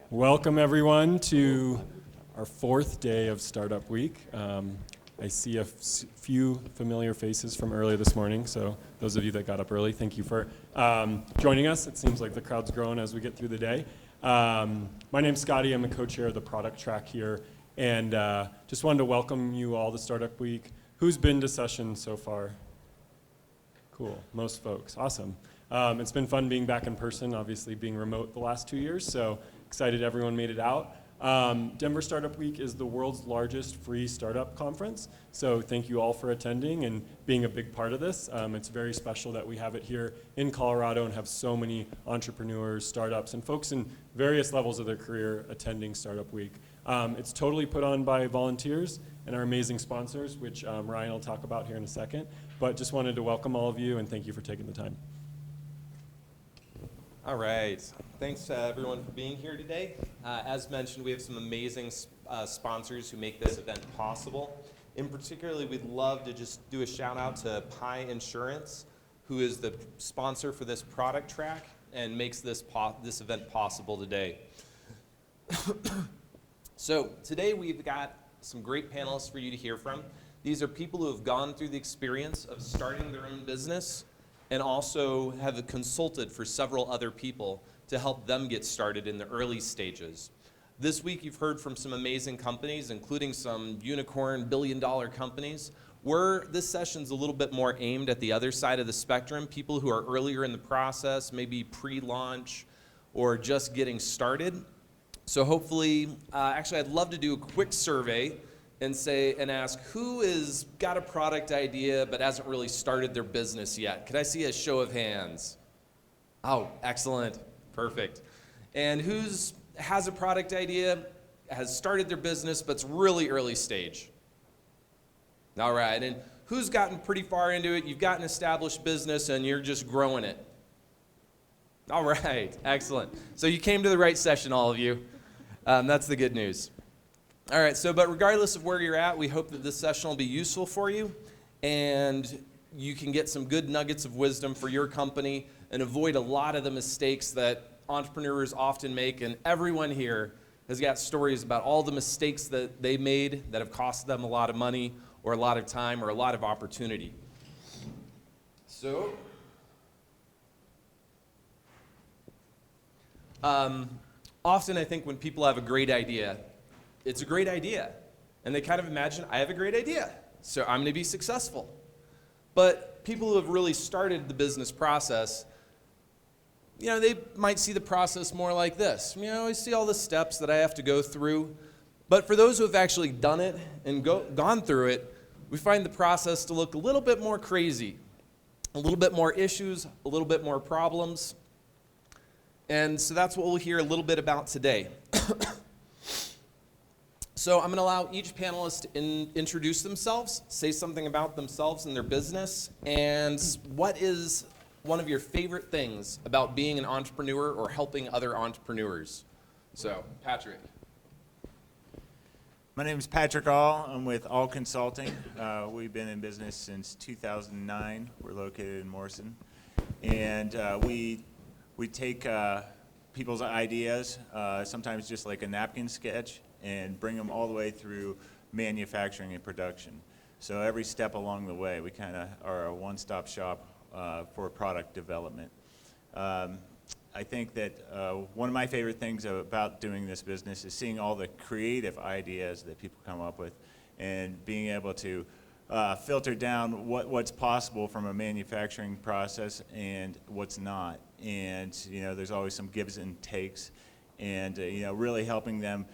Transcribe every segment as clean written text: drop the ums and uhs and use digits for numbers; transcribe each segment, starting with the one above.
Welcome everyone to our fourth day of Startup Week. I see a few familiar faces from earlier this morning, so those of you that got up early, thank you for joining us. It seems like the crowd's growing as we get through the day. My name's Scotty, I'm the co-chair of the product track here, and just wanted to welcome you all to Startup Week. Who's been to session so far? Cool, most folks, awesome. It's been fun being back in person, obviously being remote the last 2 years, so excited everyone made it out. Denver Startup Week is the world's largest free startup conference, so thank you all for attending and being a big part of this. It's very special that we have it here in Colorado and have so many entrepreneurs, startups, and folks in various levels of their career attending Startup Week. It's totally put on by volunteers and our amazing sponsors, which Ryan will talk about here in a second, but just wanted to welcome all of you and thank you for taking the time. All right. Thanks to everyone for being here today. As mentioned, we have some amazing sponsors who make this event possible. In particular, we'd love to just do a shout out to Pi Insurance, who is the sponsor for this product track and makes this event possible today. So today we've got some great panelists for you to hear from. These are people who have gone through the experience of starting their own business and also have consulted for several other people to help them get started in the early stages. This week you've heard from some amazing companies, including some unicorn billion-dollar companies, where this session's a little bit more aimed at the other side of the spectrum, people who are earlier in the process, maybe pre-launch or just getting started. So hopefully, actually I'd love to do a quick survey and ask who has got a product idea but hasn't really started their business yet. Could I see a show of hands? Oh, excellent, perfect. And has a product idea, has started their business, but it's really early stage? All right, and who's gotten pretty far into it? You've got an established business and you're just growing it. All right, excellent. So you came to the right session, all of you. That's the good news. All right, but regardless of where you're at, we hope that this session will be useful for you and you can get some good nuggets of wisdom for your company and avoid a lot of the mistakes that entrepreneurs often make. And everyone here has got stories about all the mistakes that they made that have cost them a lot of money or a lot of time or a lot of opportunity. So, often I think when people have a great idea, it's a great idea. And they kind of imagine, I have a great idea, so I'm going to be successful. But people who have really started the business process, they might see the process more like this. I see all the steps that I have to go through. But for those who have actually done it and gone through it, we find the process to look a little bit more crazy, a little bit more issues, a little bit more problems. And so that's what we'll hear a little bit about today. So I'm going to allow each panelist to introduce themselves, say something about themselves and their business, and what is one of your favorite things about being an entrepreneur or helping other entrepreneurs? So, Patrick. My name is Patrick All. I'm with All Consulting. We've been in business since 2009. We're located in Morrison. And we take people's ideas, sometimes just like a napkin sketch, and bring them all the way through manufacturing and production. So every step along the way, we kind of are a one-stop shop for product development. I think that one of my favorite things about doing this business is seeing all the creative ideas that people come up with and being able to filter down what's possible from a manufacturing process and what's not. And there's always some gives and takes, and really helping them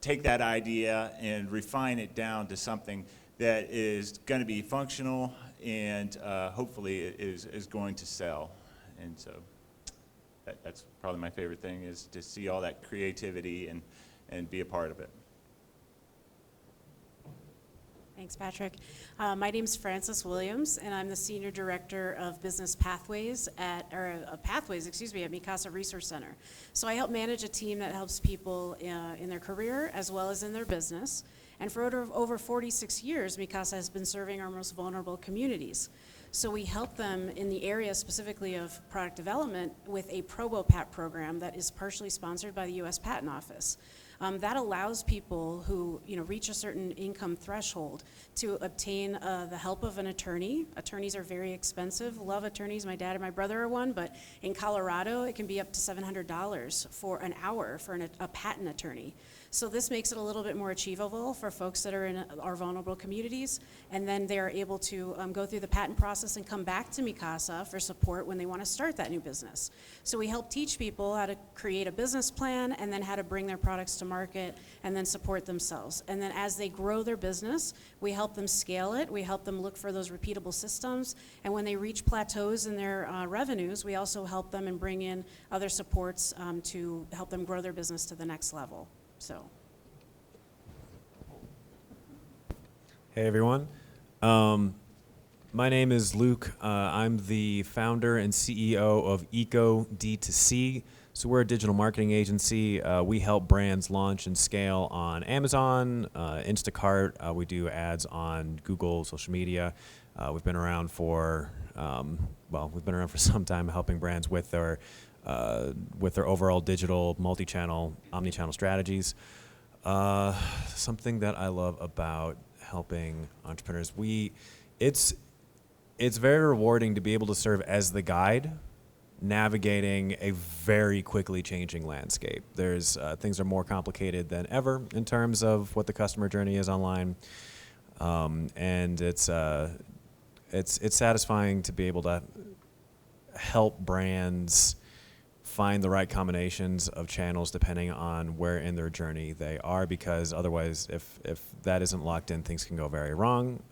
take that idea and refine it down to something that is going to be functional and hopefully is going to sell. And so that's probably my favorite thing, is to see all that creativity and be a part of it. Thanks, Patrick. My name's Frances Williams, and I'm the Senior Director of Business Pathways at Mikasa Resource Center. So I help manage a team that helps people in their career as well as in their business. And for over 46 years, Mikasa has been serving our most vulnerable communities. So we help them in the area specifically of product development with a ProboPat program that is partially sponsored by the U.S. Patent Office. That allows people who reach a certain income threshold to obtain the help of an attorney. Attorneys are very expensive. Love attorneys. My dad and my brother are one, but in Colorado it can be up to $700 for an hour for a patent attorney. So this makes it a little bit more achievable for folks that are in our vulnerable communities, and then they are able to go through the patent process and come back to Mikasa for support when they want to start that new business. So we help teach people how to create a business plan and then how to bring their products to market and then support themselves. And then as they grow their business, we help them scale it, we help them look for those repeatable systems, and when they reach plateaus in their revenues, we also help them and bring in other supports to help them grow their business to the next level. So. Hey everyone, my name is Luke. I'm the founder and CEO of Eco D2C. So we're a digital marketing agency. We help brands launch and scale on Amazon, Instacart. We do ads on Google, social media. We've been around for some time, helping brands with their overall digital, multi-channel, omni-channel strategies. Something that I love about helping entrepreneurs, it's very rewarding to be able to serve as the guide, navigating a very quickly changing landscape. There's things are more complicated than ever in terms of what the customer journey is online, and it's satisfying to be able to help brands find the right combinations of channels depending on where in their journey they are, because otherwise if that isn't locked in, things can go very wrong.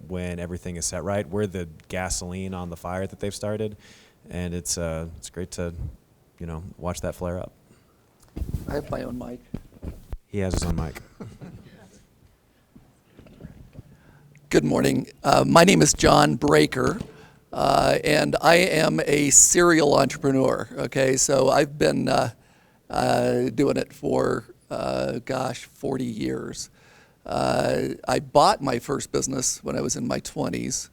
When everything is set right, we're the gasoline on the fire that they've started, and it's great to watch that flare up. I have my own mic. He has his own mic. Good morning. My name is John Breaker. And I am a serial entrepreneur, okay? So I've been doing it for, 40 years. I bought my first business when I was in my 20s,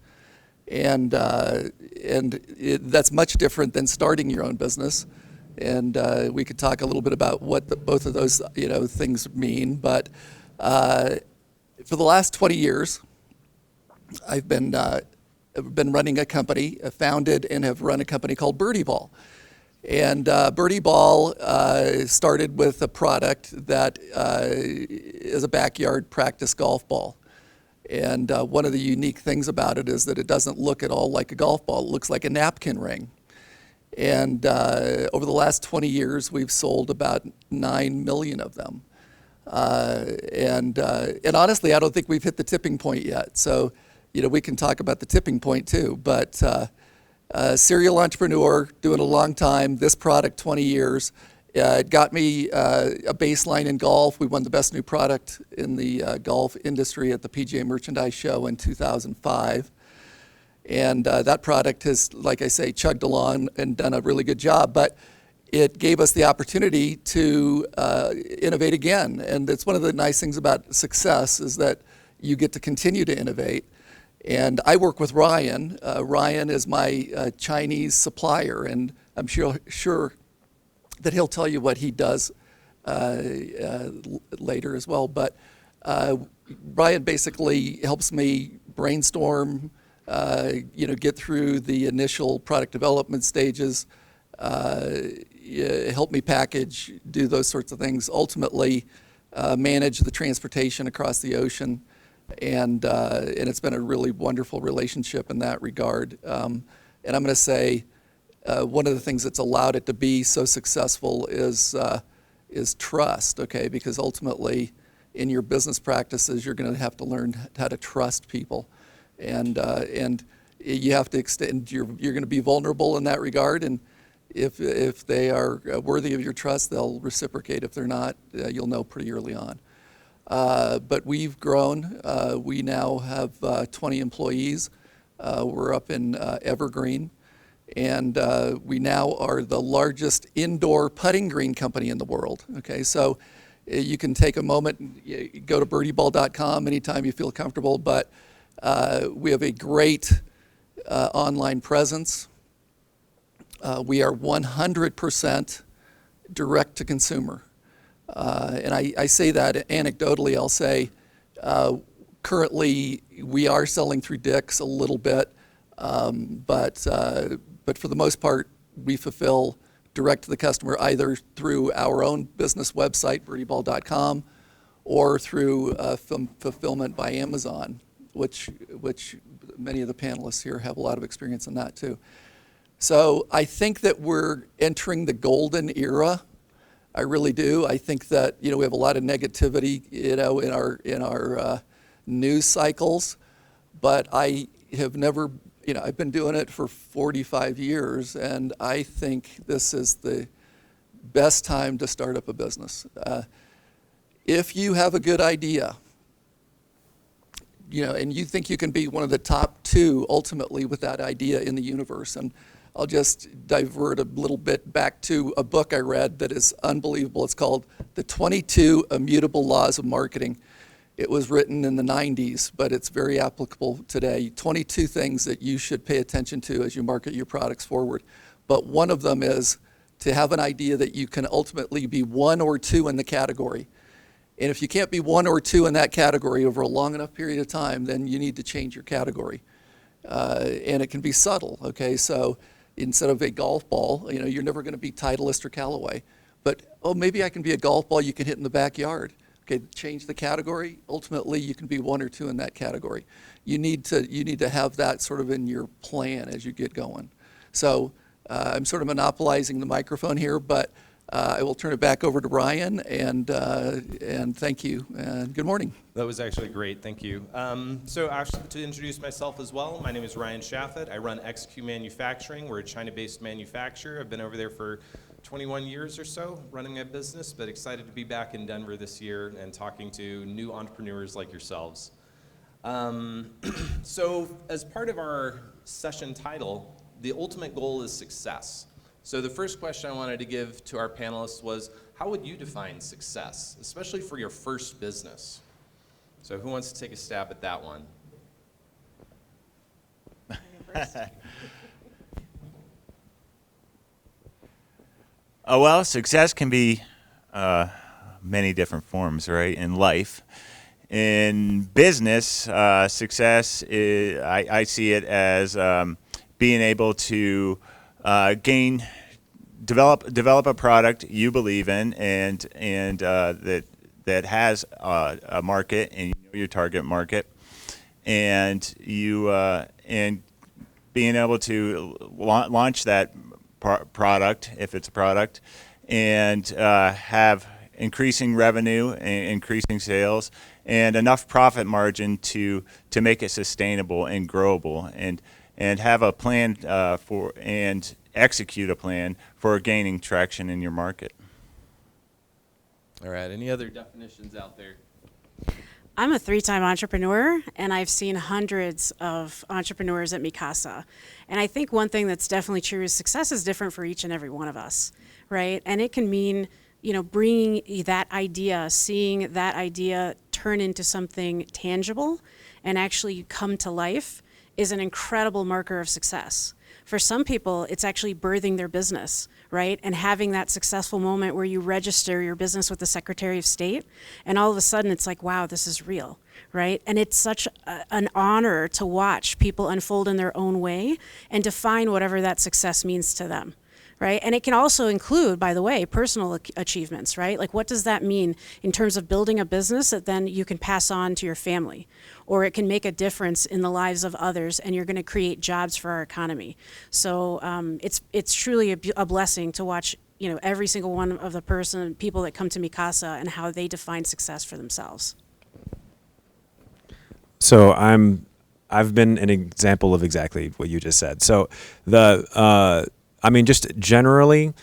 and that's much different than starting your own business. And we could talk a little bit about what both of those things mean. But for the last 20 years, I've been running a company, founded and have run a company called Birdie Ball. And Birdie Ball started with a product that is a backyard practice golf ball. And one of the unique things about it is that it doesn't look at all like a golf ball. It looks like a napkin ring. And over the last 20 years, we've sold about 9 million of them. And honestly, I don't think we've hit the tipping point yet. So, we can talk about the tipping point too, but serial entrepreneur, doing a long time, this product 20 years. It got me a baseline in golf. We won the best new product in the golf industry at the PGA Merchandise Show in 2005. And that product has, like I say, chugged along and done a really good job, but it gave us the opportunity to innovate again. And it's one of the nice things about success is that you get to continue to innovate. And I work with Ryan. Ryan is my Chinese supplier, and I'm sure that he'll tell you what he does later as well. But Ryan basically helps me brainstorm, get through the initial product development stages, help me package, do those sorts of things. Ultimately, manage the transportation across the ocean. And it's been a really wonderful relationship in that regard. And I'm going to say one of the things that's allowed it to be so successful is trust, okay? Because ultimately, in your business practices, you're going to have to learn how to trust people, and you have to extend. You're going to be vulnerable in that regard, and if they are worthy of your trust, they'll reciprocate. If they're not, you'll know pretty early on. But we've grown. We now have 20 employees. We're up in Evergreen. And we now are the largest indoor putting green company in the world. Okay, so you can take a moment, go to birdieball.com anytime you feel comfortable. But we have a great online presence. We are 100% direct to consumer. And I say that anecdotally. I'll say currently we are selling through Dick's a little bit, but for the most part, we fulfill direct to the customer either through our own business website, birdieball.com, or through fulfillment by Amazon, which many of the panelists here have a lot of experience in that too. So I think that we're entering the golden era. I really do. I think that we have a lot of negativity in our news cycles, but I have never I've been doing it for 45 years, and I think this is the best time to start up a business. If you have a good idea, and you think you can be one of the top 2 ultimately with that idea in the universe, and I'll just divert a little bit back to a book I read that is unbelievable. It's called The 22 Immutable Laws of Marketing. It was written in the 90s, but it's very applicable today. 22 things that you should pay attention to as you market your products forward. But one of them is to have an idea that you can ultimately be 1 or 2 in the category. And if you can't be 1 or 2 in that category over a long enough period of time, then you need to change your category. And it can be subtle, okay? So instead of a golf ball, you're never going to be Titleist or Callaway. But, maybe I can be a golf ball you can hit in the backyard. Okay, change the category. Ultimately, you can be 1 or 2 in that category. You need to have that sort of in your plan as you get going. So I'm sort of monopolizing the microphone here, but I will turn it back over to Ryan, and thank you, and good morning. That was actually great, thank you. So actually, to introduce myself as well, my name is Ryan Shaffett. I run XQ Manufacturing. We're a China-based manufacturer. I've been over there for 21 years or so running my business, but excited to be back in Denver this year and talking to new entrepreneurs like yourselves. So as part of our session title, the ultimate goal is success. So the first question I wanted to give to our panelists was, how would you define success, especially for your first business? So who wants to take a stab at that one? Well, success can be many different forms, right, in life. In business, success, I see it as being able to develop a product you believe in, and that has a market, and you know your target market, and and being able to launch that product, if it's a product, and have increasing revenue, increasing sales, and enough profit margin to make it sustainable and growable, and have a plan for and execute a plan for gaining traction in your market. All right, any other definitions out there? I'm a 3-time entrepreneur, and I've seen hundreds of entrepreneurs at Mikasa. And I think one thing that's definitely true is success is different for each and every one of us, right? And it can mean, bringing that idea, seeing that idea turn into something tangible and actually come to life is an incredible marker of success. For some people, it's actually birthing their business, right? And having that successful moment where you register your business with the Secretary of State, and all of a sudden it's like, wow, this is real, right? And it's such an honor to watch people unfold in their own way and define whatever that success means to them, right? And it can also include, by the way, personal achievements, right? Like, what does that mean in terms of building a business that then you can pass on to your family? Or it can make a difference in the lives of others, and you're going to create jobs for our economy. So it's truly a blessing to watch, every single one of the people that come to Mikasa and how they define success for themselves. So I've been an example of exactly what you just said. So just generally,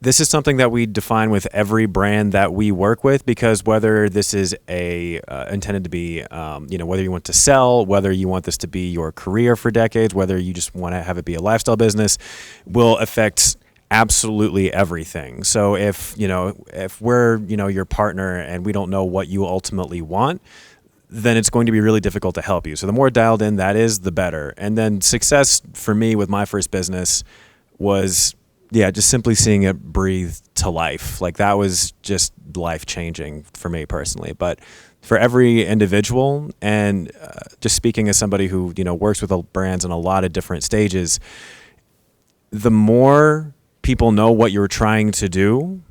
this is something that we define with every brand that we work with, because whether this is intended to be, whether you want to sell, whether you want this to be your career for decades, whether you just want to have it be a lifestyle business, will affect absolutely everything. So if we're, your partner and we don't know what you ultimately want, then it's going to be really difficult to help you. So the more dialed in that is, the better. And then success for me with my first business was, just simply seeing it breathe to life. Like that was just life changing for me personally. But for every individual, and just speaking as somebody who, works with brands in a lot of different stages, the more people know what you're trying to do,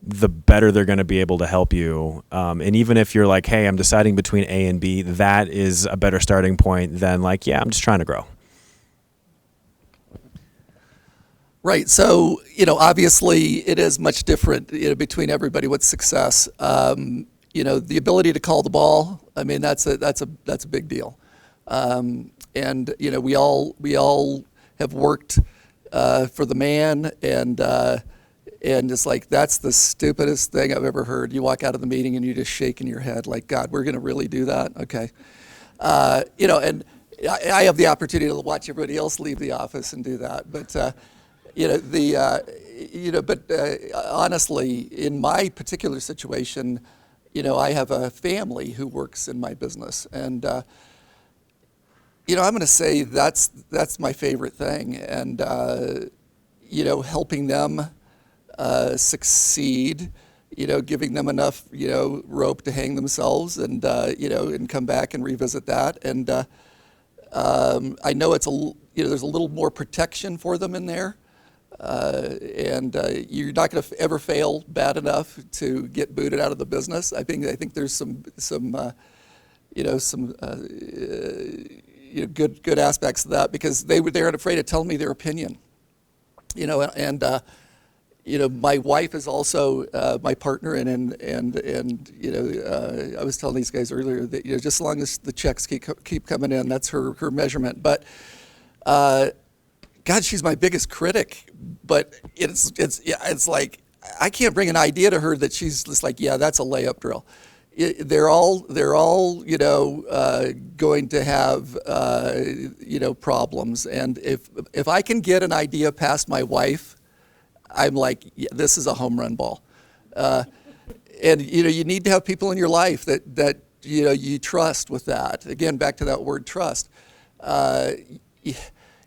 the better they're going to be able to help you. And even if you're like, hey, I'm deciding between A and B, that is a better starting point than like, I'm just trying to grow. Right. So, obviously it is much different, between everybody with success. The ability to call the ball, I mean, that's a big deal. And, we all have worked for the man, and it's like, that's the stupidest thing I've ever heard. You walk out of the meeting and you're just shaking your head like, God, we're going to really do that? Okay. And I have the opportunity to watch everybody else leave the office and do that. But, honestly, in my particular situation, I have a family who works in my business. And, I'm going to say that's my favorite thing. And, helping them succeed, giving them enough, rope to hang themselves and, and come back and revisit that. And I know there's a little more protection for them in there. And you're not going to ever fail bad enough to get booted out of the business. I think there's some good aspects of that, because they aren't afraid of telling me their opinion. My wife is also my partner, and I was telling these guys earlier that just as long as the checks keep coming in, that's her measurement. But God, she's my biggest critic. But it's like I can't bring an idea to her that she's just like, that's a layup drill. They're all going to have problems, and if I can get an idea past my wife, I'm like, this is a home run ball. And you need to have people in your life that you trust with that. Again, back to that word trust.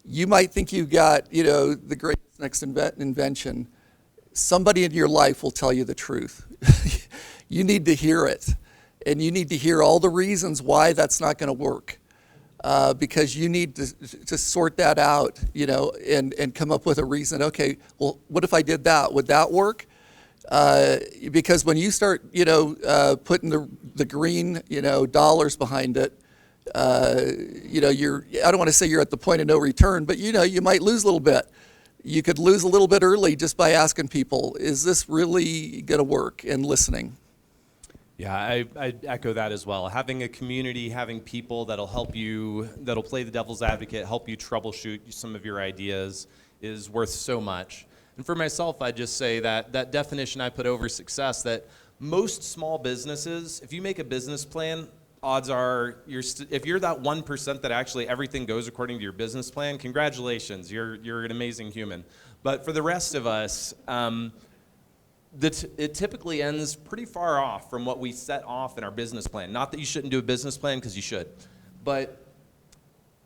You might think you got the greatest next invention. Somebody in your life will tell you the truth. You need to hear it, and you need to hear all the reasons why that's not going to work, because you need to sort that out, and come up with a reason. Okay, well, what if I did that? Would that work? Because when you start, putting the green, dollars behind it, I don't want to say you're at the point of no return, but you might lose a little bit. You could lose a little bit early just by asking people, is this really going to work, and listening. Yeah, I echo that as well. Having a community, having people that'll help you, that'll play the devil's advocate, help you troubleshoot some of your ideas is worth so much. And for myself, I'd just say that definition I put over success, that most small businesses, if you make a business plan, odds are if you're that 1% that actually everything goes according to your business plan, congratulations, you're an amazing human. But for the rest of us, it typically ends pretty far off from what we set off in our business plan. Not that you shouldn't do a business plan, because you should. But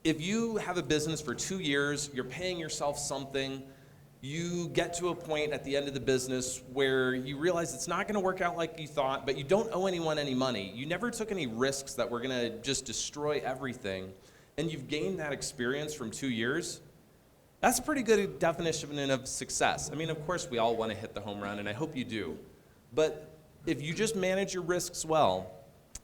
if you have a business for 2 years, you're paying yourself something, you get to a point at the end of the business where you realize it's not going to work out like you thought, but you don't owe anyone any money. You never took any risks that were going to just destroy everything, and you've gained that experience from 2 years. That's a pretty good definition of success. I mean, of course, we all want to hit the home run, and I hope you do. But if you just manage your risks well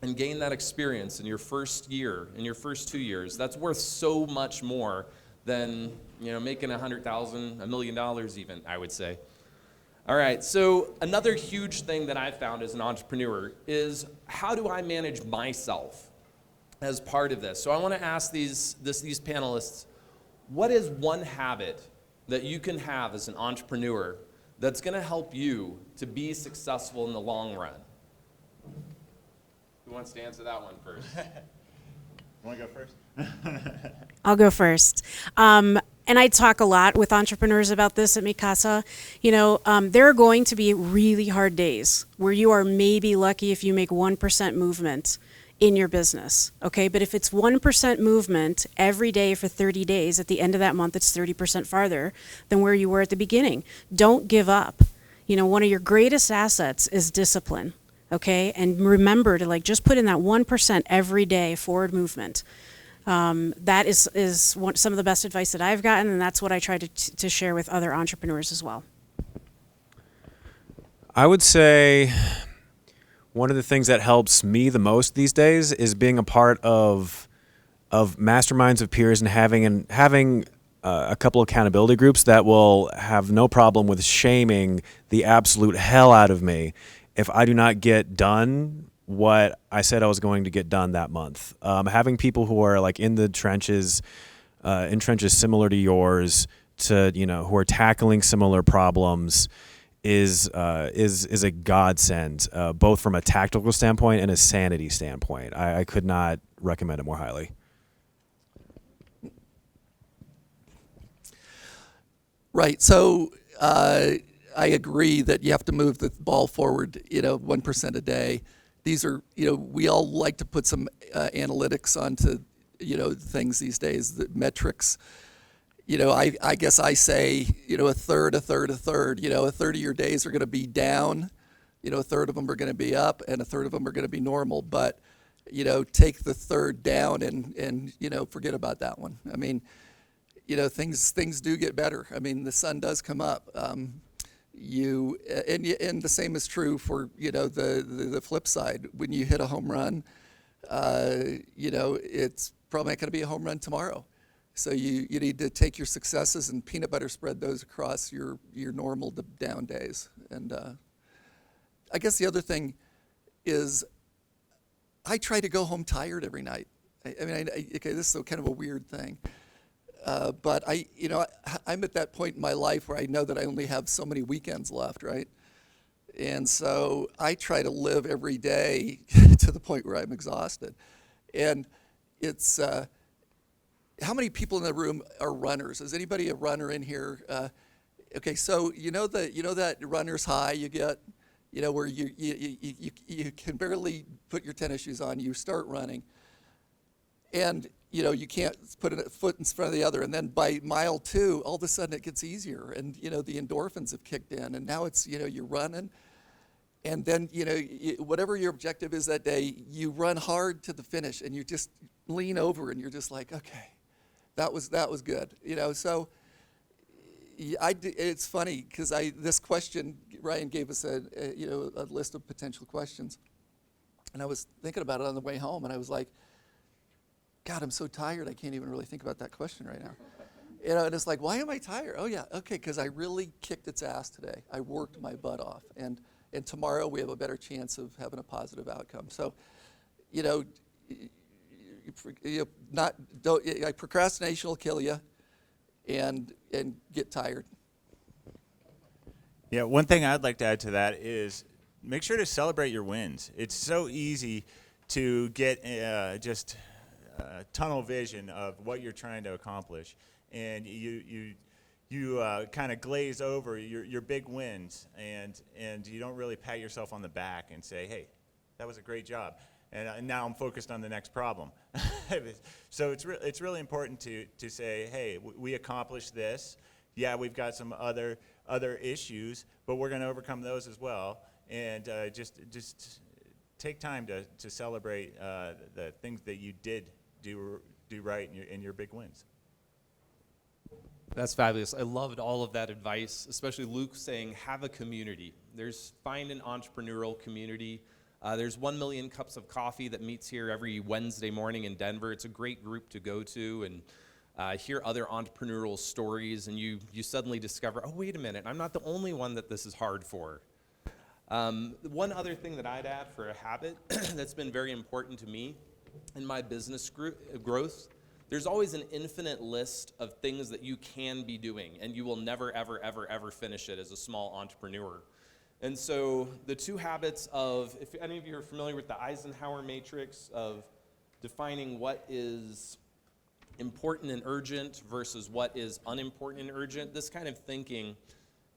and gain that experience in your first year, in your first 2 years, that's worth so much more than making $100,000, $1 million even, I would say. All right, so another huge thing that I've found as an entrepreneur is, how do I manage myself as part of this? So I want to ask these panelists, what is one habit that you can have as an entrepreneur that's going to help you to be successful in the long run? Who wants to answer that one first? Want to go first? I'll go first. And I talk a lot with entrepreneurs about this at Mikasa. There are going to be really hard days where you are maybe lucky if you make 1% movement in your business, okay? But if it's 1% movement every day for 30 days, at the end of that month, it's 30% farther than where you were at the beginning. Don't give up. You know, one of your greatest assets is discipline, okay? And remember to just put in that 1% every day forward movement. That is some of the best advice that I've gotten, and that's what I try to share with other entrepreneurs as well. I would say one of the things that helps me the most these days is being a part of masterminds of peers and having a couple accountability groups that will have no problem with shaming the absolute hell out of me if I do not get done what I said I was going to get done that month. Having people who are in the trenches, in trenches similar to yours, who are tackling similar problems, is a godsend, both from a tactical standpoint and a sanity standpoint. I could not recommend it more highly. Right. So I agree that you have to move the ball forward, 1% a day. These are, we all like to put some analytics onto, things these days, the metrics. I guess I say, a third. A third of your days are going to be down. A third of them are going to be up, and a third of them are going to be normal. But, take the third down and forget about that one. I mean, things do get better. I mean, the sun does come up. And the same is true for the flip side. When you hit a home run, it's probably not going to be a home run tomorrow. So you need to take your successes and peanut butter spread those across your normal down days. And I guess the other thing is I try to go home tired every night. Okay, this is kind of a weird thing. But I'm at that point in my life where I know that I only have so many weekends left, right? And so I try to live every day to the point where I'm exhausted. And it's, how many people in the room are runners? Is anybody a runner in here? Okay, so that runner's high you get, where you can barely put your tennis shoes on, you start running. And you can't put a foot in front of the other. And then by mile 2, all of a sudden it gets easier. And, the endorphins have kicked in. And now it's, you're running. And then, whatever your objective is that day, you run hard to the finish. And you just lean over and you're just like, okay, that was good. So it's funny because this question, Ryan gave us a list of potential questions. And I was thinking about it on the way home. And I was like, God, I'm so tired, I can't even really think about that question right now. And it's like, why am I tired? Oh, yeah, okay, because I really kicked its ass today. I worked my butt off. And tomorrow we have a better chance of having a positive outcome. So, procrastination will kill you and get tired. Yeah, one thing I'd like to add to that is make sure to celebrate your wins. It's so easy to get just tunnel vision of what you're trying to accomplish, and you kind of glaze over your big wins, and you don't really pat yourself on the back and say, hey, that was a great job, and now I'm focused on the next problem. So it's really important to say, hey, we accomplished this. Yeah, we've got some other issues, but we're going to overcome those as well, and just take time to celebrate the things that you did do right in your big wins. That's fabulous. I loved all of that advice, especially Luke saying have a community. Find an entrepreneurial community. There's 1 million cups of coffee that meets here every Wednesday morning in Denver. It's a great group to go to and hear other entrepreneurial stories, and you suddenly discover, oh, wait a minute, I'm not the only one that this is hard for. One other thing that I'd add for a habit that's been very important to me in my business growth, there's always an infinite list of things that you can be doing, and you will never, ever, ever, ever finish it as a small entrepreneur. And so the two habits of, if any of you are familiar with the Eisenhower matrix of defining what is important and urgent versus what is unimportant and urgent, this kind of thinking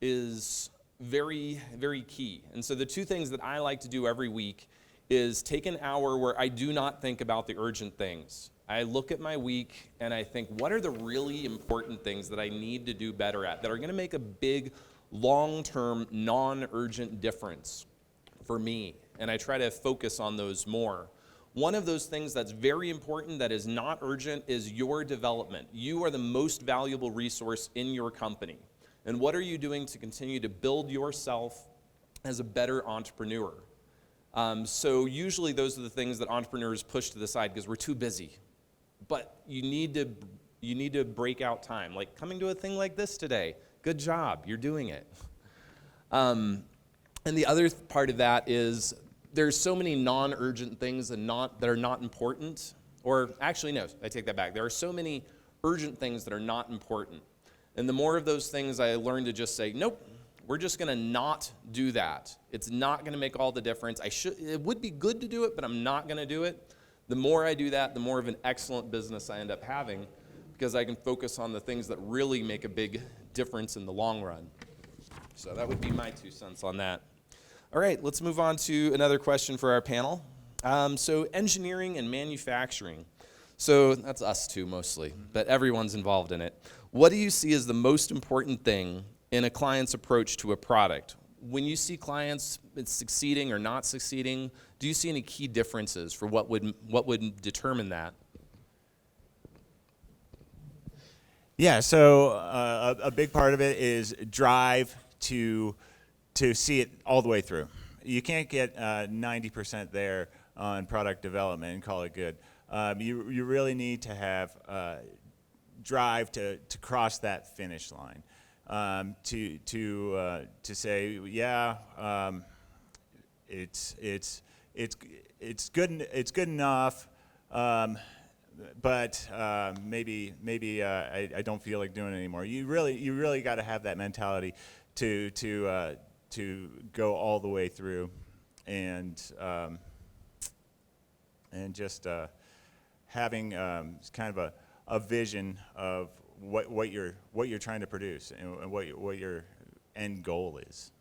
is very, very key. And so the two things that I like to do every week is take an hour where I do not think about the urgent things. I look at my week and I think, what are the really important things that I need to do better at that are going to make a big, long-term, non-urgent difference for me? And I try to focus on those more. One of those things that's very important that is not urgent is your development. You are the most valuable resource in your company. And what are you doing to continue to build yourself as a better entrepreneur? So usually those are the things that entrepreneurs push to the side because we're too busy. But you need to break out time. Like coming to a thing like this today. Good job, you're doing it. And the other part of that is there's so many non-urgent things that are not important. Or actually, no, I take that back. There are so many urgent things that are not important. And the more of those things I learn to just say, nope, we're just going to not do that. It's not going to make all the difference. It would be good to do it, but I'm not going to do it. The more I do that, the more of an excellent business I end up having because I can focus on the things that really make a big difference in the long run. So that would be my 2 cents on that. All right, let's move on to another question for our panel. So engineering and manufacturing. So that's us two mostly, but everyone's involved in it. What do you see as the most important thing in a client's approach to a product? When you see clients succeeding or not succeeding, do you see any key differences for what would determine that? Yeah, so a big part of it is drive to see it all the way through. You can't get 90% there on product development and call it good. You really need to have drive to cross that finish line. To say, yeah, it's good enough, but maybe I don't feel like doing it anymore. You really got to have that mentality to go all the way through, and just having kind of a vision of what you're trying to produce and what your end goal is.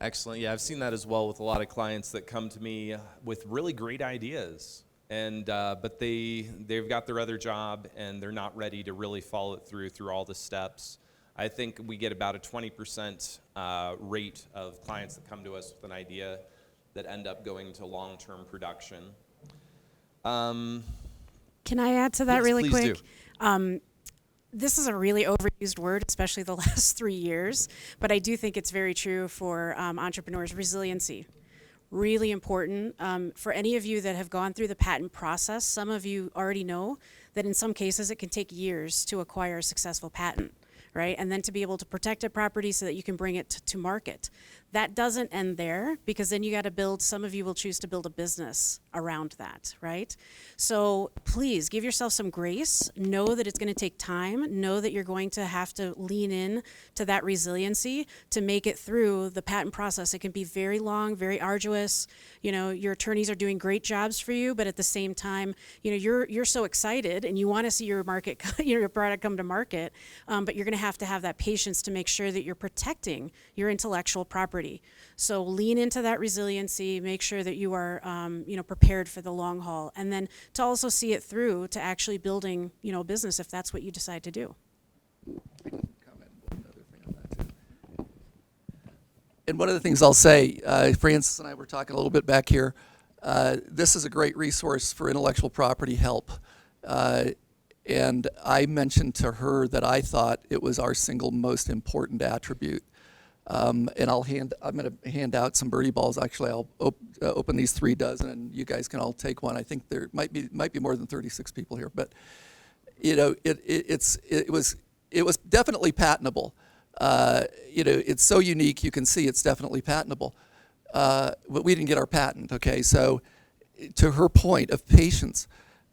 Excellent. Yeah, I've seen that as well with a lot of clients that come to me with really great ideas, and but they've got their other job and they're not ready to really follow it through all the steps. I think we get about a 20% rate of clients that come to us with an idea that end up going to long-term production. Can I add to that Yes, really please quick? do. This is a really overused word, especially the last 3 years, but I do think it's very true for entrepreneurs. Resiliency, really important. For any of you that have gone through the patent process, some of you already know that in some cases it can take years to acquire a successful patent, right? And then to be able to protect a property so that you can bring it to market. That doesn't end there, because then you got to build, some of you will choose to build a business around that, right? So please give yourself some grace. Know that it's going to take time. Know that you're going to have to lean in to that resiliency to make it through the patent process. It can be very long, very arduous. You know, your attorneys are doing great jobs for you, but at the same time, you know, you're so excited and you want to see your market, your product come to market, but you're going to have that patience to make sure that you're protecting your intellectual property. So lean into that resiliency, make sure that you are, prepared for the long haul, and then to also see it through to actually building, a business if that's what you decide to do. And one of the things I'll say, Francis and I were talking a little bit back here, this is a great resource for intellectual property help. And I mentioned to her that I thought it was our single most important attribute. And I'm going to hand out some birdie balls. Actually, I'll open these 3 dozen, and you guys can all take one. I think there might be more than 36 people here, but it was definitely patentable. It's so unique. You can see it's definitely patentable. But we didn't get our patent. Okay, so to her point of patience,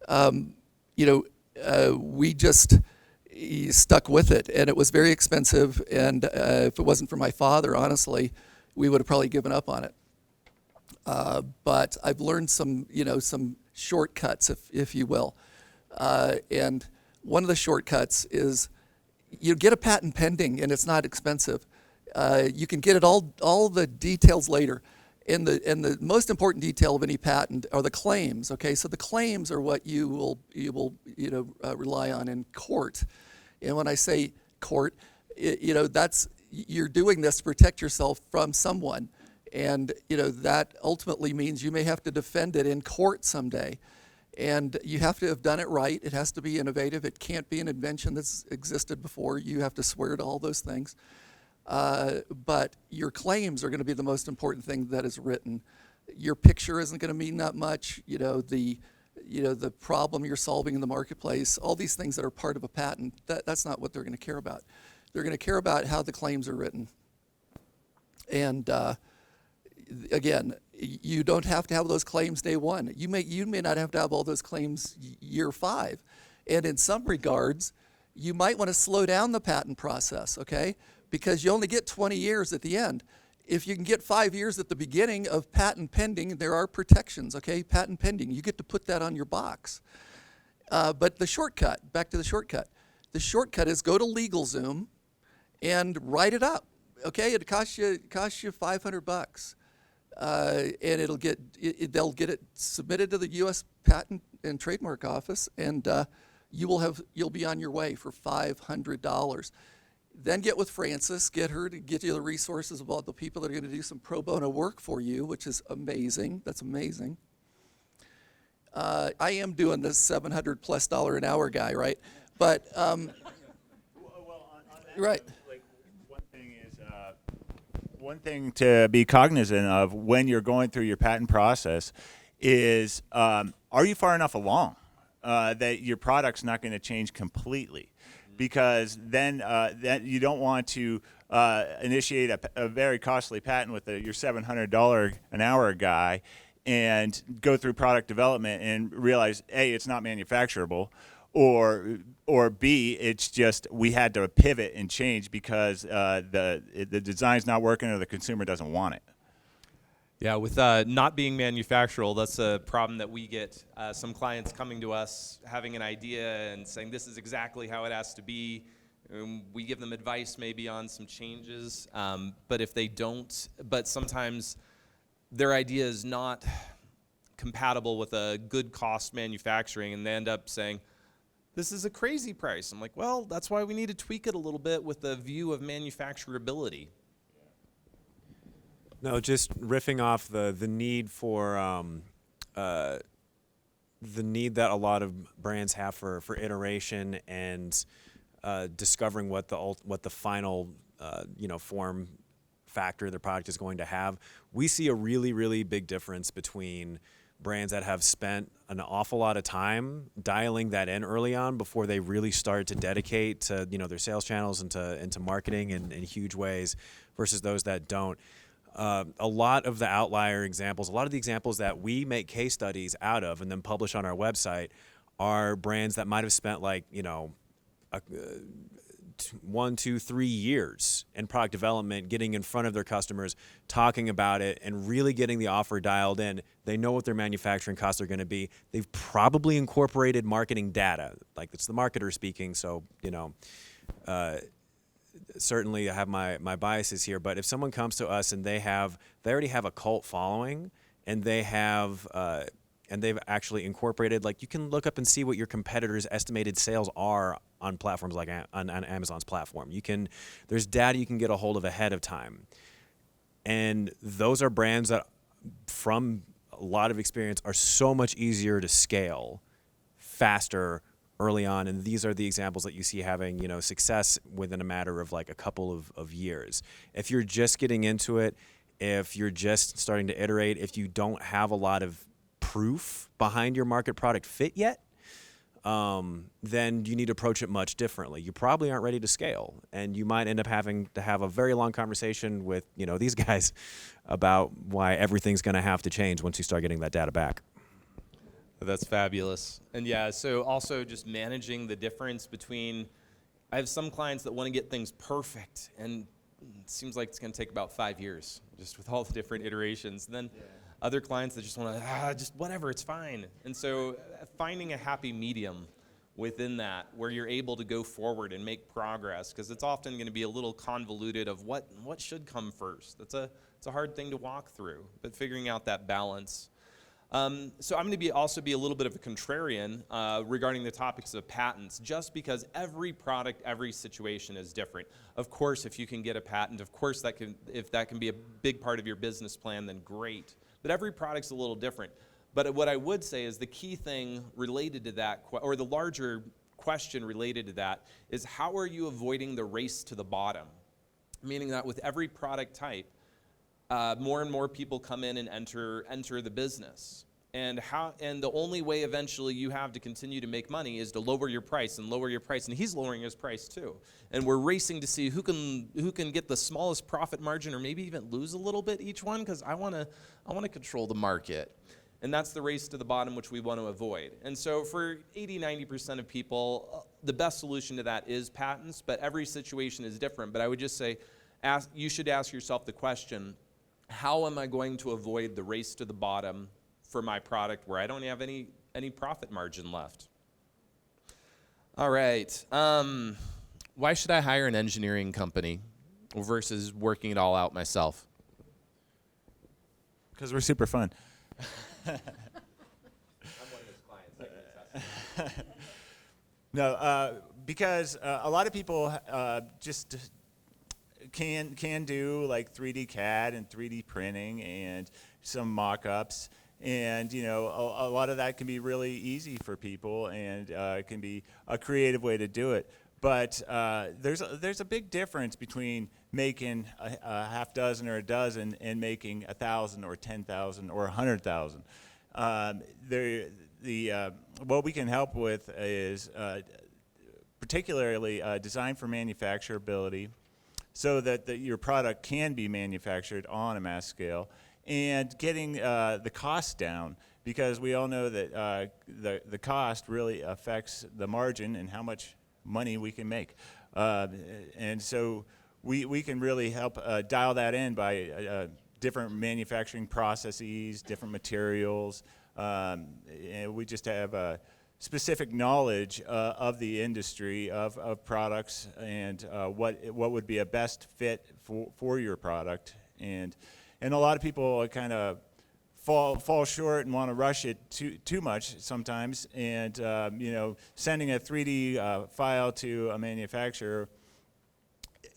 we just stuck with it, and it was very expensive, and if it wasn't for my father, honestly, we would have probably given up on it. But I've learned some shortcuts, if you will. And one of the shortcuts is you get a patent pending, and it's not expensive. You can get it all the details later, And the most important detail of any patent are the claims. Okay, so the claims are what you will rely on in court. And when I say court, you're doing this to protect yourself from someone, and that ultimately means you may have to defend it in court someday. And you have to have done it right. It has to be innovative. It can't be an invention that's existed before. You have to swear to all those things. But your claims are going to be the most important thing that is written. Your picture isn't going to mean that much. The problem you're solving in the marketplace, all these things that are part of a patent, that's not what they're going to care about. They're going to care about how the claims are written. And again, you don't have to have those claims day one. You may not have to have all those claims year 5. And in some regards, you might want to slow down the patent process, okay? Because you only get 20 years at the end. If you can get 5 years at the beginning of patent pending, there are protections, okay? Patent pending, you get to put that on your box. But the shortcut, back to the shortcut is go to LegalZoom and write it up, okay? It costs you $500. And they'll get it submitted to the U.S. Patent and Trademark Office, and you'll be on your way for $500. Then get with Frances, get her to get you the resources of all the people that are going to do some pro bono work for you, which is amazing. That's amazing. I am doing this $700+ an hour guy, right? But right. One thing to be cognizant of when you're going through your patent process is, are you far enough along that your product's not going to change completely? Because then you don't want to initiate a very costly patent with your $700 an hour guy and go through product development and realize, A, it's not manufacturable, or B, it's just we had to pivot and change because the design's not working or the consumer doesn't want it. Yeah, with not being manufacturable, that's a problem that we get. Some clients coming to us having an idea and saying this is exactly how it has to be. We give them advice maybe on some changes, but if they don't, but sometimes their idea is not compatible with a good cost manufacturing, and they end up saying, this is a crazy price. I'm like, well, that's why we need to tweak it a little bit with the view of manufacturability. No, just riffing off the need for the need that a lot of brands have for iteration and discovering what the final form factor their product is going to have. We see a really, really big difference between brands that have spent an awful lot of time dialing that in early on before they really start to dedicate to their sales channels and into marketing in huge ways versus those that don't. A lot of the outlier examples, a lot of the examples that we make case studies out of and then publish on our website are brands that might have spent 1, 2, 3 years in product development, getting in front of their customers, talking about it, and really getting the offer dialed in. They know what their manufacturing costs are going to be. They've probably incorporated marketing data. Like, it's the marketer speaking, so, certainly I have my biases here. But if someone comes to us and they already have a cult following, and they have and they've actually incorporated, you can look up and see what your competitors' estimated sales are on platforms like on Amazon's platform. There's data you can get a hold of ahead of time. And those are brands that, from a lot of experience, are so much easier to scale faster early on. And these are the examples that you see having, success within a matter of a couple of years. If you're just getting into it, if you're just starting to iterate, if you don't have a lot of proof behind your market product fit yet, then you need to approach it much differently. You probably aren't ready to scale, and you might end up having to have a very long conversation with these guys about why everything's going to have to change once you start getting that data back. That's fabulous. And yeah, so also just managing the difference between, I have some clients that want to get things perfect, and it seems like it's going to take about 5 years just with all the different iterations. And then other clients that just want to, just whatever, it's fine. And so finding a happy medium within that, where you're able to go forward and make progress, because it's often going to be a little convoluted of what should come first. It's a hard thing to walk through, but figuring out that balance. So I'm going to also be a little bit of a contrarian regarding the topics of patents, just because every product, every situation is different. Of course, if you can get a patent, of course if that can be a big part of your business plan, then great. But every product's a little different. But what I would say is the key thing related to that, or the larger question related to that, is how are you avoiding the race to the bottom? Meaning that with every product type, more and more people come in and enter the business. And the only way eventually you have to continue to make money is to lower your price and lower your price. And he's lowering his price too. And we're racing to see who can get the smallest profit margin, or maybe even lose a little bit each one, because I want to control the market. And that's the race to the bottom, which we want to avoid. And so for 80-90% of people, the best solution to that is patents, but every situation is different. But I would just say, you should ask yourself the question, how am I going to avoid the race to the bottom for my product where I don't have any profit margin left? All right. Why should I hire an engineering company versus working it all out myself? Because we're super fun. I'm one of his clients. I can attest to that. No, because a lot of people just can do like 3D CAD and 3D printing and some mock-ups, and a lot of that can be really easy for people, and it can be a creative way to do it. But there's a big difference between making a half dozen or a dozen and making 1,000 or 10,000 or 100,000. What we can help with is particularly design for manufacturability, so that your product can be manufactured on a mass scale, and getting the cost down, because we all know that the cost really affects the margin and how much money we can make. And so we can really help dial that in by different manufacturing processes, different materials. And we just have specific knowledge of the industry, of products, and what would be a best fit for your product. And a lot of people kind of fall short and want to rush it too much sometimes. And sending a 3D file to a manufacturer,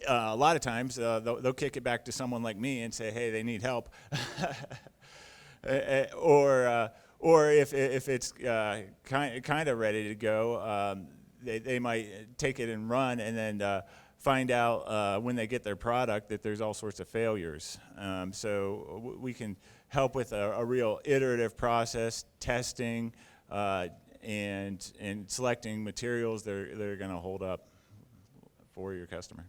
a lot of times they'll kick it back to someone like me and say, hey, they need help. Or if it's kind of ready to go, they might take it and run, and then find out when they get their product that there's all sorts of failures. So we can help with a real iterative process, testing, and selecting materials that are going to hold up for your customer.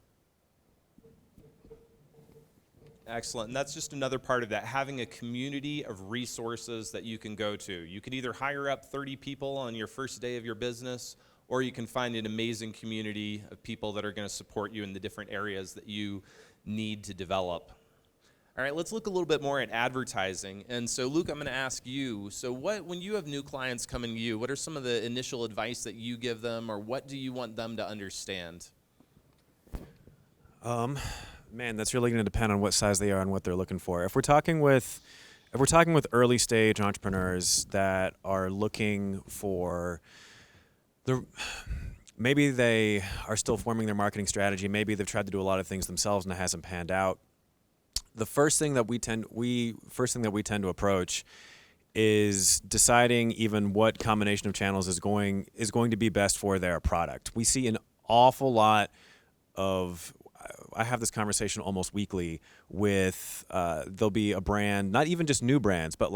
Excellent. And that's just another part of that, having a community of resources that you can go to. You can either hire up 30 people on your first day of your business, or you can find an amazing community of people that are going to support you in the different areas that you need to develop. All right, let's look a little bit more at advertising. And so, Luke, I'm going to ask you, so when you have new clients coming to you, what are some of the initial advice that you give them, or what do you want them to understand? Man, that's really going to depend on what size they are and what they're looking for. If we're talking with early stage entrepreneurs that are looking for maybe they are still forming their marketing strategy, maybe they've tried to do a lot of things themselves and it hasn't panned out. The first thing that we tend to approach is deciding even what combination of channels is going to be best for their product. We see an awful lot of, I have this conversation almost weekly with there'll be a brand, not even just new brands, but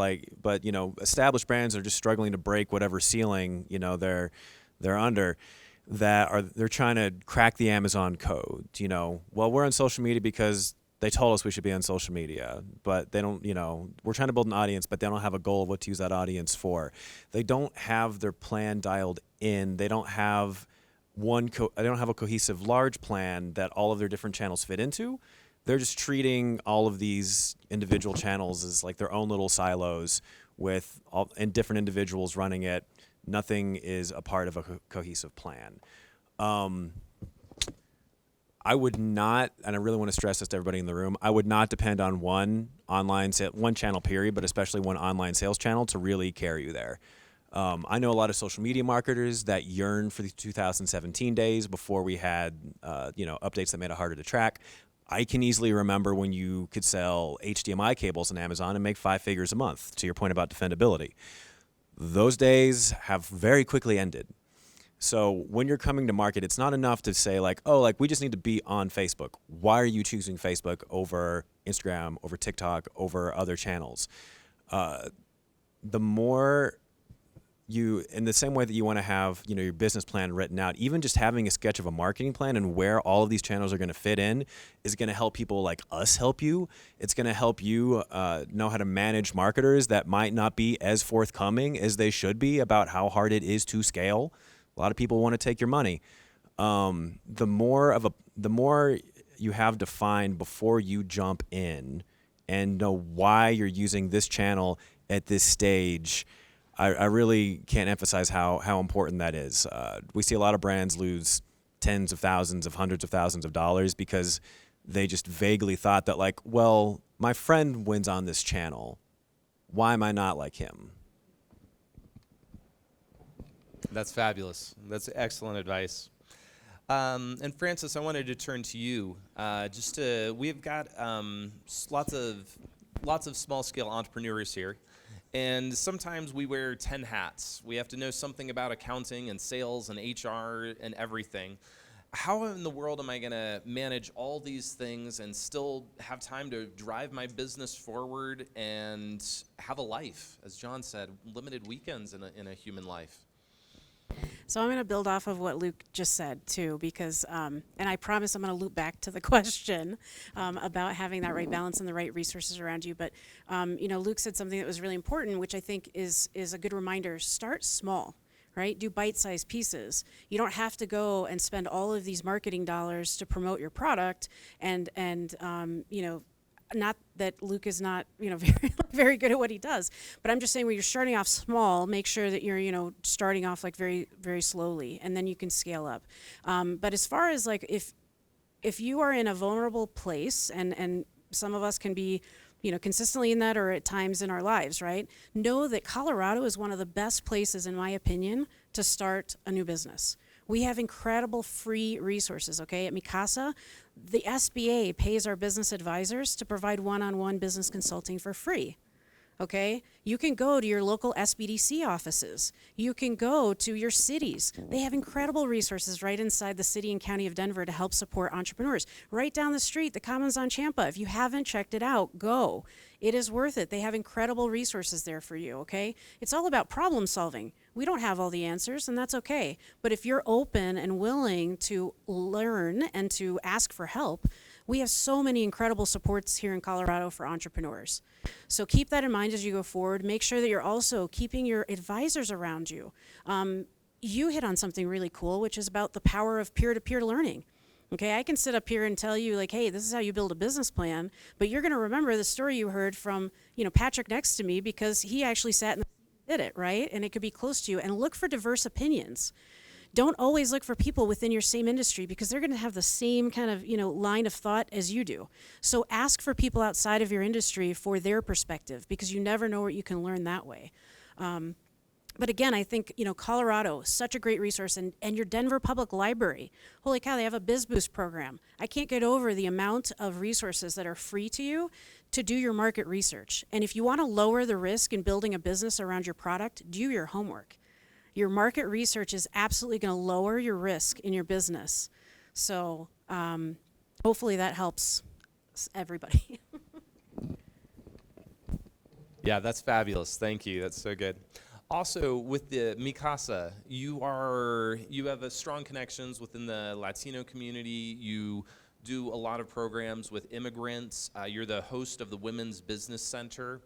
established brands that are just struggling to break whatever ceiling they're under, they're trying to crack the Amazon code. Well, we're on social media because they told us we should be on social media, but they don't, we're trying to build an audience, but they don't have a goal of what to use that audience for. They don't have their plan dialed in. They don't have a cohesive large plan that all of their different channels fit into. They're just treating all of these individual channels as like their own little silos and different individuals running it, Nothing is a part of a cohesive plan. I would not, and I really want to stress this to everybody in the room, I would not depend on one channel period, but especially one online sales channel to really carry you there. I know a lot of social media marketers that yearn for the 2017 days before we had, updates that made it harder to track. I can easily remember when you could sell HDMI cables on Amazon and make 5 figures a month, to your point about defendability. Those days have very quickly ended. So when you're coming to market, it's not enough to say we just need to be on Facebook. Why are you choosing Facebook over Instagram, over TikTok, over other channels? The more in the same way that you want to have, your business plan written out, even just having a sketch of a marketing plan and where all of these channels are going to fit in is going to help people like us help you. It's going to help you know how to manage marketers that might not be as forthcoming as they should be about how hard it is to scale. A lot of people want to take your money. The more you have defined before you jump in and know why you're using this channel at this stage, I really can't emphasize how important that is. We see a lot of brands lose tens of thousands of hundreds of thousands of dollars because they just vaguely thought that my friend wins on this channel. Why am I not like him? That's fabulous. That's excellent advice. And Francis, I wanted to turn to you. We've got lots of small-scale entrepreneurs here, and sometimes we wear 10 hats. We have to know something about accounting and sales and HR and everything. How in the world am I going to manage all these things and still have time to drive my business forward and have a life? As John said, limited weekends in a human life. So I'm going to build off of what Luke just said too, because, and I promise I'm going to loop back to the question about having that right balance and the right resources around you. But, Luke said something that was really important, which I think is a good reminder. Start small, right? Do bite-sized pieces. You don't have to go and spend all of these marketing dollars to promote your product and not that Luke is not, very, very good at what he does, but I'm just saying when you're starting off small, make sure that you're, starting off very, very slowly, and then you can scale up. But as far as if you are in a vulnerable place, and some of us can be, consistently in that or at times in our lives, right? Know that Colorado is one of the best places, in my opinion, to start a new business. We have incredible free resources, okay? At Mikasa, the SBA pays our business advisors to provide one-on-one business consulting for free, okay? You can go to your local SBDC offices. You can go to your cities. They have incredible resources right inside the city and county of Denver to help support entrepreneurs. Right down the street, the Commons on Champa. If you haven't checked it out, go. It is worth it. They have incredible resources there for you, okay? It's all about problem solving. We don't have all the answers, and that's okay. But if you're open and willing to learn and to ask for help, we have so many incredible supports here in Colorado for entrepreneurs. So keep that in mind as you go forward. Make sure that you're also keeping your advisors around you. You hit on something really cool, which is about the power of peer-to-peer learning. Okay, I can sit up here and tell you hey, this is how you build a business plan, but you're going to remember the story you heard from, Patrick next to me, because he actually sat and did it, right? And it could be close to you. And look for diverse opinions. Don't always look for people within your same industry, because they're going to have the same kind of, line of thought as you do. So ask for people outside of your industry for their perspective, because you never know what you can learn that way. But again, I think, Colorado, such a great resource, and your Denver Public Library. Holy cow, they have a BizBoost program. I can't get over the amount of resources that are free to you to do your market research. And if you want to lower the risk in building a business around your product, do your homework. Your market research is absolutely going to lower your risk in your business. So hopefully that helps everybody. Yeah, that's fabulous. Thank you. That's so good. Also, with the Mikasa, you have a strong connections within the Latino community. You do a lot of programs with immigrants. You're the host of the Women's Business Center.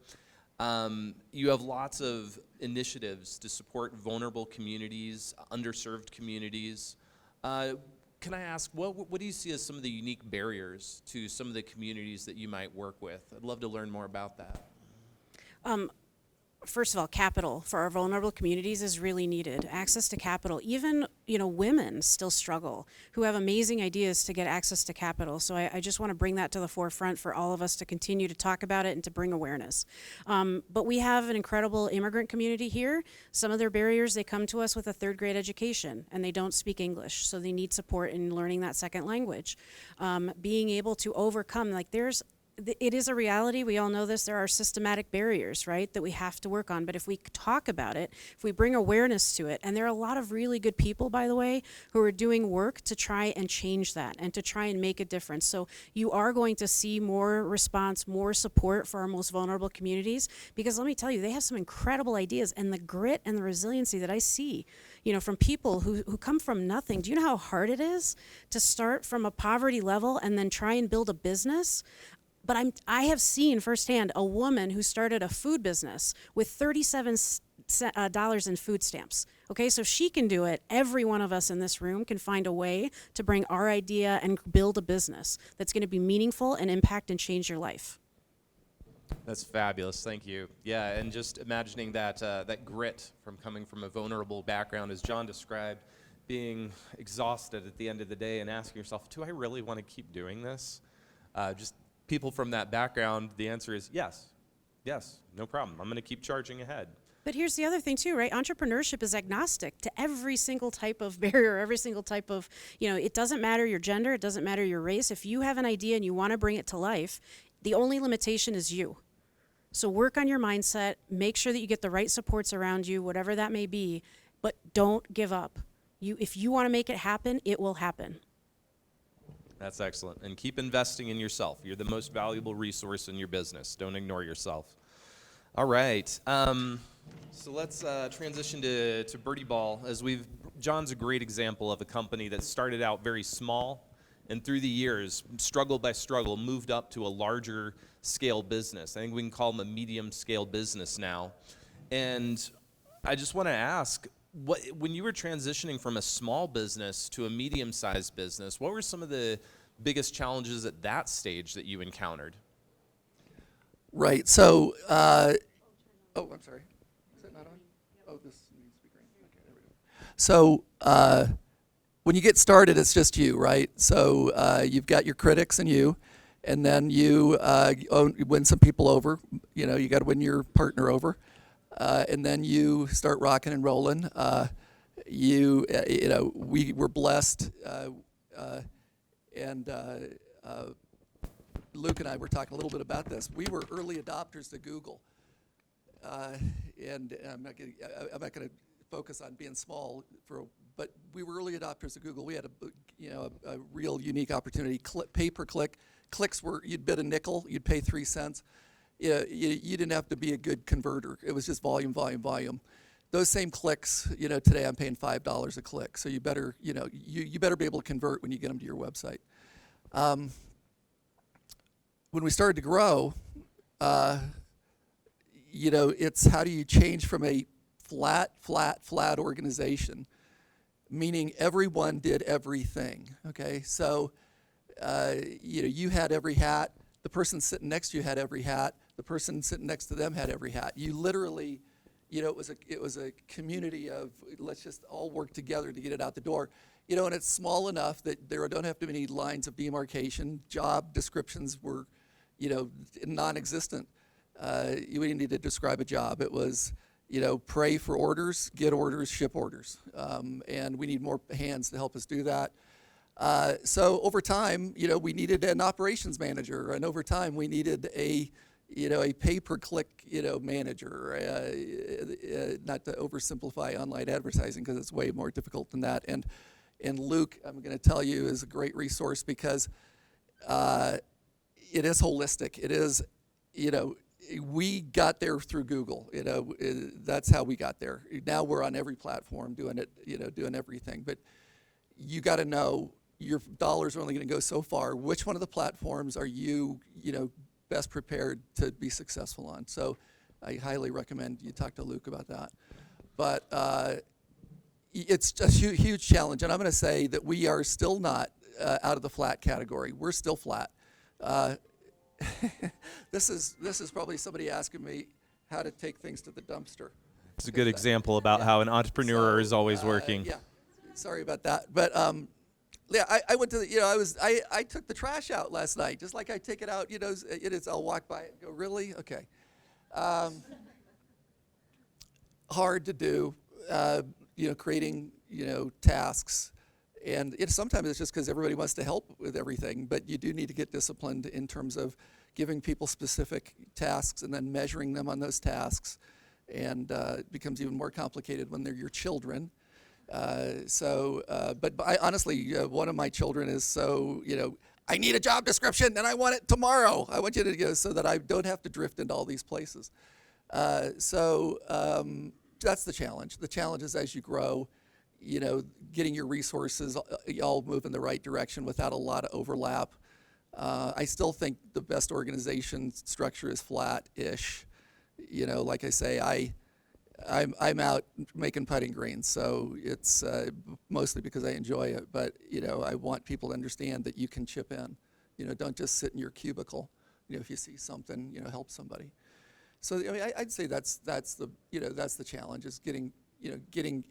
You have lots of initiatives to support vulnerable communities, underserved communities. Can I ask, what do you see as some of the unique barriers to some of the communities that you might work with? I'd love to learn more about that. first of all, capital for our vulnerable communities is really needed. Access to capital. Even, women still struggle who have amazing ideas to get access to capital. So I just want to bring that to the forefront for all of us to continue to talk about it and to bring awareness. But we have an incredible immigrant community here. Some of their barriers, they come to us with a third grade education and they don't speak English. So they need support in learning that second language. Being able to overcome, it is a reality. We all know this. There are systematic barriers, right, that we have to work on. But if we talk about it, if we bring awareness to it, and there are a lot of really good people, by the way, who are doing work to try and change that and to try and make a difference. So you are going to see more response, more support for our most vulnerable communities, because let me tell you, they have some incredible ideas, and the grit and the resiliency that I see, from people who come from nothing. Do you know how hard it is to start from a poverty level and then try and build a business? But I have seen firsthand a woman who started a food business with $37 in food stamps. Okay, so if she can do it, every one of us in this room can find a way to bring our idea and build a business that's going to be meaningful and impact and change your life. That's fabulous. Thank you. Yeah, and just imagining that grit from coming from a vulnerable background, as John described, being exhausted at the end of the day and asking yourself, do I really want to keep doing this? Just people from that background, the answer is yes, no problem. I'm going to keep charging ahead. But here's the other thing too, right? Entrepreneurship is agnostic to every single type of barrier, every single type of, it doesn't matter your gender, it doesn't matter your race. If you have an idea and you want to bring it to life, the only limitation is you. So work on your mindset, make sure that you get the right supports around you, whatever that may be, but don't give up. If you want to make it happen, it will happen. That's excellent. And keep investing in yourself. You're the most valuable resource in your business. Don't ignore yourself. All right. So let's transition to Birdie Ball. John's a great example of a company that started out very small and through the years, struggle by struggle, moved up to a larger scale business. I think we can call them a medium scale business now. And I just want to ask, when you were transitioning from a small business to a medium-sized business, what were some of the biggest challenges at that stage that you encountered? Right. So, I'm sorry. Is it not on? Oh, this needs to be green. Okay, there we go. So, when you get started, it's just you, right? So, you've got your critics and you, and then you win some people over. You got to win your partner over. And then you start rocking and rolling. We were blessed, and Luke and I were talking a little bit about this. We were early adopters to Google, and I'm not going to focus on being small but we were early adopters of Google. We had a real unique opportunity. Pay per click. Clicks were, you'd bid a nickel, you'd pay 3 cents. You didn't have to be a good converter. It was just volume. Those same clicks, today I'm paying $5 a click. So you better, you better be able to convert when you get them to your website. When we started to grow, it's how do you change from a flat organization, meaning everyone did everything, okay? So, you had every hat. The person sitting next to you had every hat. The person sitting next to them had every hat. You literally, it was a community of let's just all work together to get it out the door. And it's small enough that there don't have to be any lines of demarcation. Job descriptions were, non-existent. You didn't need to describe a job. It was, pray for orders, get orders, ship orders. And we need more hands to help us do that. So over time, we needed an operations manager, and over time we needed a pay-per-click, manager. Not to oversimplify online advertising because it's way more difficult than that. And Luke, I'm going to tell you, is a great resource because it is holistic. It is, we got there through Google. That's how we got there. Now we're on every platform doing it, doing everything. But you got to know your dollars are only going to go so far. Which one of the platforms are you, best prepared to be successful on? So I highly recommend you talk to Luke about that. But it's a huge challenge. And I'm going to say that we are still not out of the flat category. We're still flat. This is probably somebody asking me, how to take things to the dumpster. It's a good example about how an entrepreneur is always working. Yeah, sorry about that. But yeah, I went to the, I took the trash out last night, just like I take it out, I'll walk by it and go, really? Okay. Hard to do, creating, tasks. And sometimes it's just because everybody wants to help with everything, but you do need to get disciplined in terms of giving people specific tasks and then measuring them on those tasks. And it becomes even more complicated when they're your children. But honestly, one of my children is so, I need a job description and I want it tomorrow. I want you to go so that I don't have to drift into all these places. That's the challenge. The challenge is as you grow, getting your resources all move in the right direction without a lot of overlap. I still think the best organization structure is flat-ish. Like I say, I'm out making putting greens, so it's mostly because I enjoy it. But I want people to understand that you can chip in. Don't just sit in your cubicle. If you see something, help somebody. So I'd say that's the challenge is getting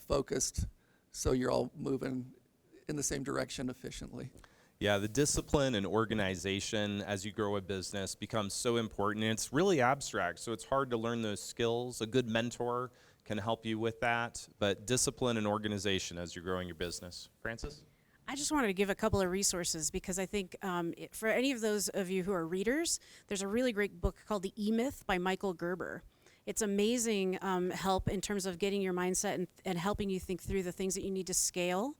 focused, so you're all moving in the same direction efficiently. Yeah, the discipline and organization as you grow a business becomes so important. And it's really abstract, so it's hard to learn those skills. A good mentor can help you with that, but discipline and organization as you're growing your business. Francis? I just wanted to give a couple of resources because I think for any of those of you who are readers, there's a really great book called The E-Myth by Michael Gerber. It's amazing help in terms of getting your mindset and helping you think through the things that you need to scale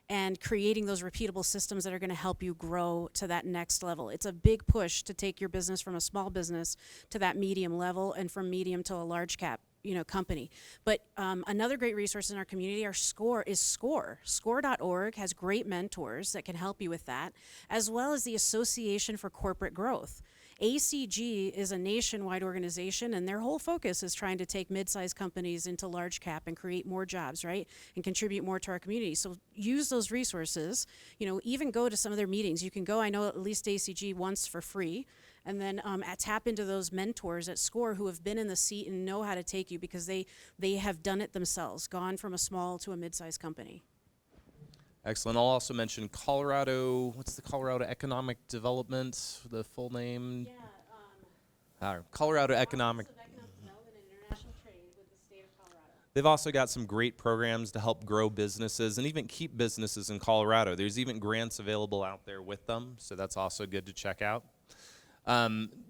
and creating those repeatable systems that are going to help you grow to that next level. It's a big push to take your business from a small business to that medium level and from medium to a large cap company. But another great resource in our community, our SCORE, is SCORE. SCORE.org has great mentors that can help you with that, as well as the Association for Corporate Growth. ACG is a nationwide organization, and their whole focus is trying to take mid-sized companies into large cap and create more jobs, right, and contribute more to our community. So use those resources. Even go to some of their meetings. You can go, I know, at least ACG once for free, and then tap into those mentors at SCORE who have been in the seat and know how to take you because they have done it themselves, gone from a small to a mid-sized company. Excellent. I'll also mention Colorado, what's the Colorado Economic Development, the full name? Yeah. Colorado Economic. Office of Economic Development and International Trade with the state of Colorado. They've also got some great programs to help grow businesses and even keep businesses in Colorado. There's even grants available out there with them, so that's also good to check out.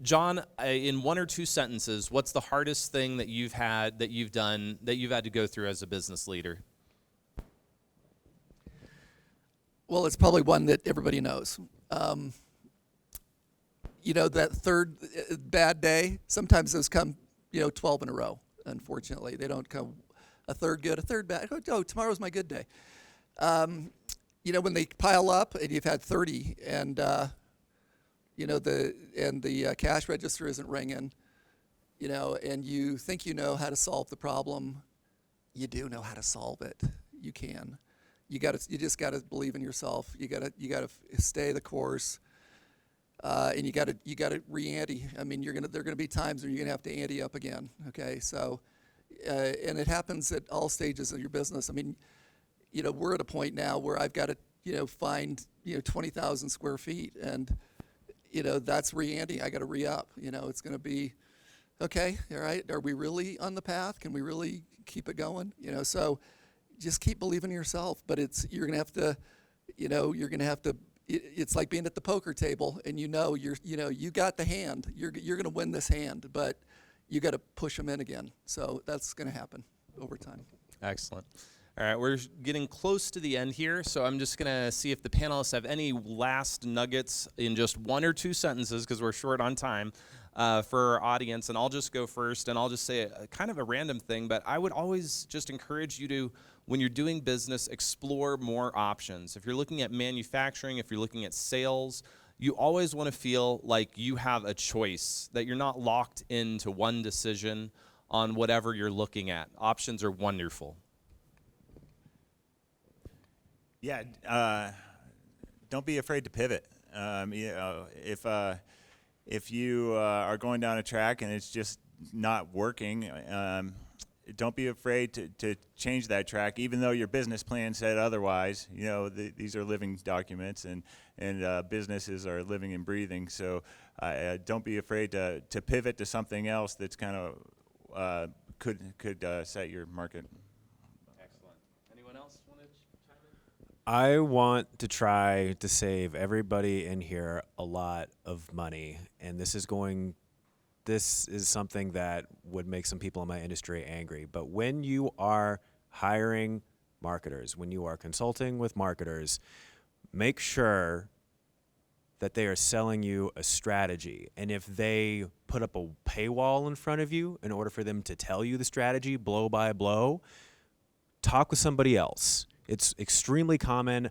John, in one or two sentences, what's the hardest thing that you've had to go through as a business leader? Well, it's probably one that everybody knows. That third bad day, sometimes those come, 12 in a row, unfortunately. They don't come a third good, a third bad. Oh, tomorrow's my good day. When they pile up and you've had 30 and, the cash register isn't ringing, and you think you know how to solve the problem, you do know how to solve it. You can. You just got to believe in yourself. You got to stay the course, and you got to re-ante. I mean, there are going to be times where you're going to have to ante up again. Okay, so, and it happens at all stages of your business. I mean, we're at a point now where I've got to find 20,000 square feet, and that's re-ante. I got to re-up. It's going to be okay. All right, are we really on the path? Can we really keep it going? So. Just keep believing in yourself, but you're gonna have to. It's like being at the poker table, and you got the hand. You're gonna win this hand, but you got to push them in again. So that's gonna happen over time. Excellent. All right, we're getting close to the end here, so I'm just gonna see if the panelists have any last nuggets in just one or two sentences, because we're short on time, for our audience. And I'll just go first, and I'll just say kind of a random thing, but I would always just encourage you to, when you're doing business, explore more options. If you're looking at manufacturing, if you're looking at sales, you always want to feel like you have a choice, that you're not locked into one decision on whatever you're looking at. Options are wonderful. Yeah, don't be afraid to pivot. If you are going down a track and it's just not working, don't be afraid to change that track, even though your business plan said otherwise. You know, these are living documents, and businesses are living and breathing. So don't be afraid to pivot to something else that's kind of could set your market. Excellent. Anyone else want to chime in? I want to try to save everybody in here a lot of money, and this is something that would make some people in my industry angry. But when you are hiring marketers, when you are consulting with marketers, make sure that they are selling you a strategy. And if they put up a paywall in front of you in order for them to tell you the strategy blow by blow, talk with somebody else. It's extremely common.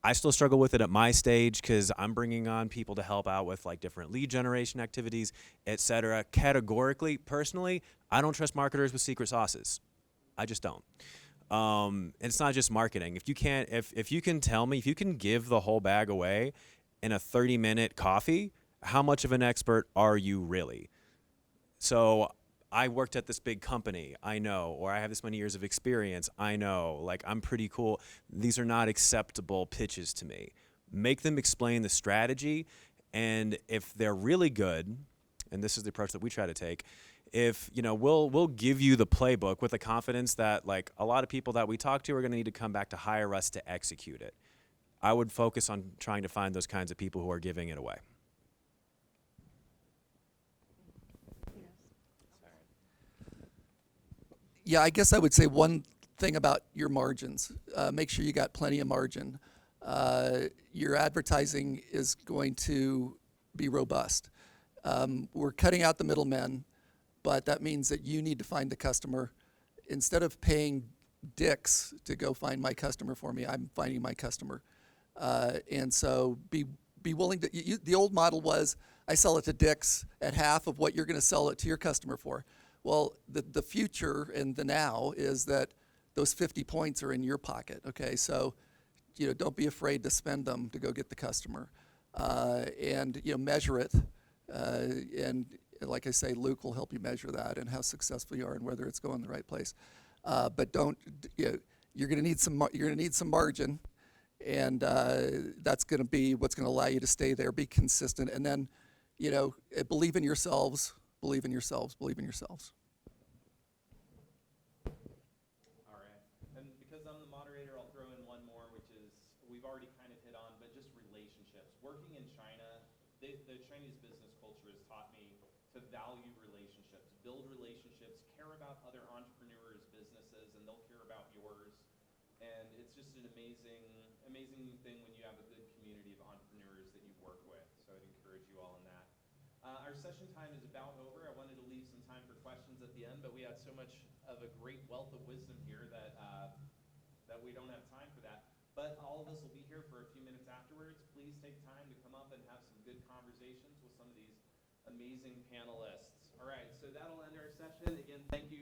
I still struggle with it at my stage because I'm bringing on people to help out with like different lead generation activities, etc. Categorically, personally, I don't trust marketers with secret sauces. I just don't. And it's not just marketing. If you can tell me, if you can give the whole bag away in a 30-minute coffee, how much of an expert are you really? So I worked at this big company, I know, or I have this many years of experience, I know, like I'm pretty cool. These are not acceptable pitches to me. Make them explain the strategy, and if they're really good, and this is the approach that we try to take, if, you know, we'll give you the playbook with the confidence that like a lot of people that we talk to are going to need to come back to hire us to execute it. I would focus on trying to find those kinds of people who are giving it away. Yeah, I guess I would say one thing about your margins. Make sure you got plenty of margin. Your advertising is going to be robust. We're cutting out the middlemen, but that means that you need to find the customer. Instead of paying dicks to go find my customer for me, I'm finding my customer. And so be willing to, the old model was, I sell it to dicks at half of what you're going to sell it to your customer for. Well, the future and the now is that those 50 points are in your pocket, okay? So, you know, don't be afraid to spend them to go get the customer. And, you know, measure it. And like I say, Luke will help you measure that and how successful you are and whether it's going the right place. But don't, you know, you're going to need some margin, and that's going to be what's going to allow you to stay there, be consistent, and then, you know, believe in yourselves. Believe in yourselves, believe in yourselves. All right. And because I'm the moderator, I'll throw in one more, which is we've already kind of hit on, but just relationships. Working in China, the Chinese business culture has taught me to value relationships, build relationships, care about other entrepreneurs' businesses, and they'll care about yours. And it's just an amazing thing when you have a good community of entrepreneurs that you work with. So I'd encourage you all in that. Our session time is about over. I wanted to leave some time for questions at the end, but we had so much of a great wealth of wisdom here that that we don't have time for that. But all of us will be here for a few minutes afterwards. Please take time to come up and have some good conversations with some of these amazing panelists. All right, so that'll end our session. Again, thank you.